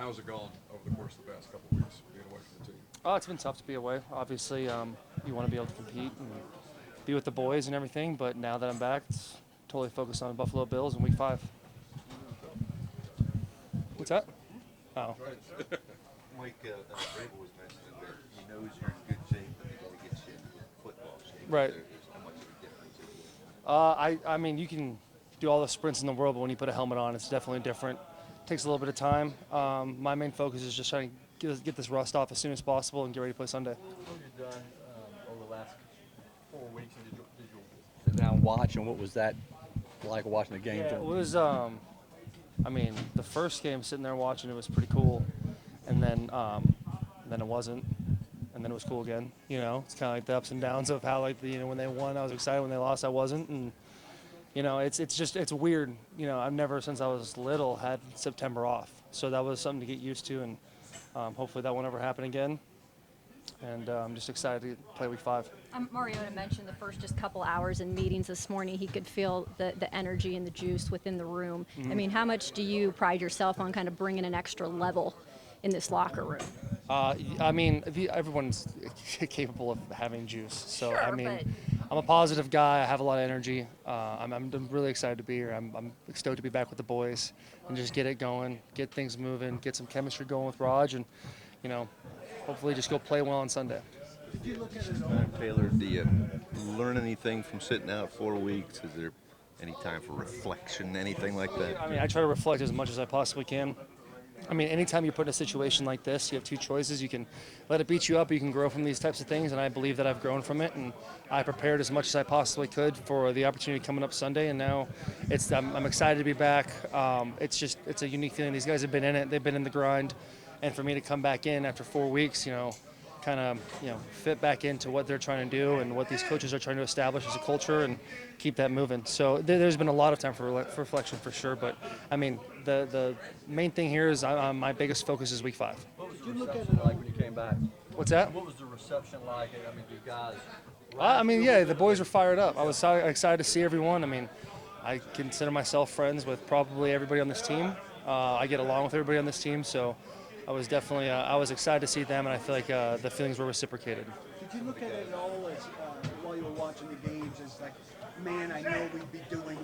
How's it gone over the course of the past couple of weeks being away from the team? Oh, it's been tough to be away. Obviously, you want to be able to compete and be with the boys and everything. But now that I'm back, it's totally focused on Buffalo Bills in Week 5. What's that? Oh, Mike Vrabel was mentioning that he knows you're in good shape, but he got to get you in football shape. right. There's how much of a difference is it? I mean, you can do all the sprints in the world, but when you put a helmet on, it's definitely different. Takes a little bit of time. My main focus is just trying to get this rust off as soon as possible and get ready to play Sunday. What have you done over the last 4 weeks? And did you sit down and watch, and what was that like watching the game? Yeah, it was. I mean, the first game sitting there watching it was pretty cool, and then it wasn't, and then it was cool again. You know, it's kind of like the ups and downs of how when they won, I was excited. When they lost, I wasn't, and it's weird. You know, I've never since I was little had September off, so that was something to get used to, and hopefully that won't ever happen again. And I'm just excited to play Week 5. Mariota mentioned the first just couple hours in meetings this morning, he could feel the energy and the juice within the room. Mm-hmm. I mean, how much do you pride yourself on kind of bringing an extra level in this locker room? I mean, everyone's capable of having juice. So, Sure, I mean, but- I'm a positive guy. I have a lot of energy. I'm really excited to be here. I'm stoked to be back with the boys and just get it going, get things moving, get some chemistry going with Raj, and, hopefully just go play well on Sunday. Did you look at it all? Taylor, do you learn anything from sitting out 4 weeks? Is there any time for reflection, anything like that? I mean, I try to reflect as much as I possibly can. I mean, anytime you're put in a situation like this, you have two choices. You can let it beat you up, or you can grow from these types of things, and I believe that I've grown from it, and I prepared as much as I possibly could for the opportunity coming up Sunday, and now I'm excited to be back. It's a unique feeling. These guys have been in it. They've been in the grind, and for me to come back in after 4 weeks, fit back into what they're trying to do and what these coaches are trying to establish as a culture and keep that moving. So there's been a lot of time for reflection for sure. But, I mean, the main thing here is my biggest focus is Week 5. What was the reception like when you came back? What's that? What was the reception like? I mean, you guys. The boys were fired up. I was so excited to see everyone. I mean, I consider myself friends with probably everybody on this team. I get along with everybody on this team, so I was definitely I was excited to see them, and I feel like the feelings were reciprocated. Did you look at it all as, while you were watching the games, as like, man, I know we'd be doing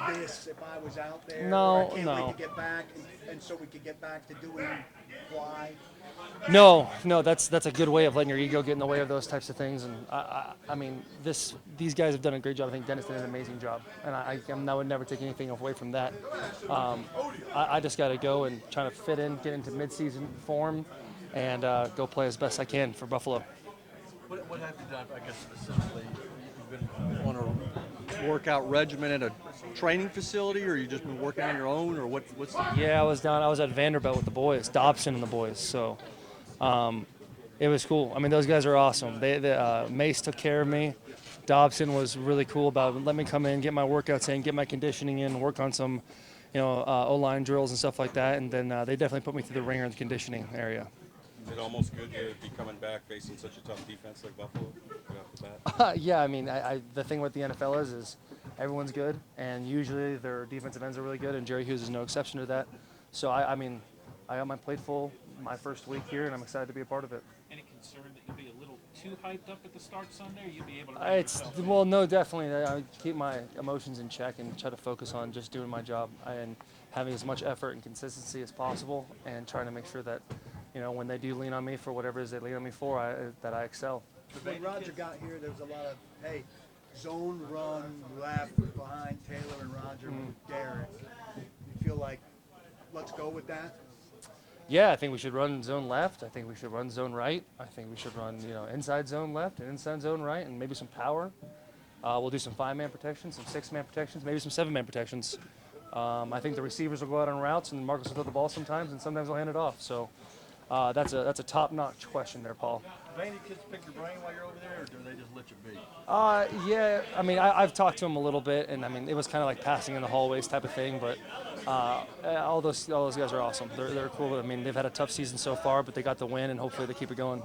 this if I was out there? No, or I can't no. wait to get back, and so we could get back to doing Y? No, that's a good way of letting your ego get in the way of those types of things. And I mean, these guys have done a great job. I think Dennis did an amazing job, and I would never take anything away from that. I just got to go and try to fit in, get into midseason form, and go play as best I can for Buffalo. What have you done? I guess specifically, you've been on a workout regimen at a training facility, or you just been working on your own, or what's the? Yeah, I was at Vanderbilt with the boys, Dobson and the boys. So it was cool. I mean, those guys are awesome. Mace took care of me. Dobson was really cool about letting me come in, get my workouts in, get my conditioning in, work on some, O-line drills and stuff like that. And then they definitely put me through the ringer in the conditioning area. Is it almost good to be coming back facing such a tough defense like Buffalo right off the bat? Yeah, I mean, the thing with the NFL is everyone's good, and usually their defensive ends are really good, and Jerry Hughes is no exception to that. So, I mean, I got my plate full my first week here, and I'm excited to be a part of it. Any concern that you'll be a little too hyped up at the start Sunday, or you'll be able to? No, definitely. I keep my emotions in check and try to focus on just doing my job and having as much effort and consistency as possible, and trying to make sure that, when they do lean on me for whatever it is they lean on me for, that I excel. When Roger got here, there was a lot of, hey, zone run left behind Taylor and Roger with Derek. You feel like, let's go with that? Yeah, I think we should run zone left. I think we should run zone right. I think we should run, inside zone left and inside zone right, and maybe some power. We'll do some 5-man protections, some 6-man protections, maybe some 7-man protections. I think the receivers will go out on routes, and Marcus will throw the ball sometimes, and sometimes he'll hand it off. So that's a top-notch question there, Paul. Do any kids pick your brain while you're over there, or do they just let you be? Yeah, I mean, I've talked to him a little bit, and I mean, it was kind of like passing in the hallways type of thing. But all those guys are awesome. They're cool. I mean, they've had a tough season so far, but they got the win, and hopefully they keep it going.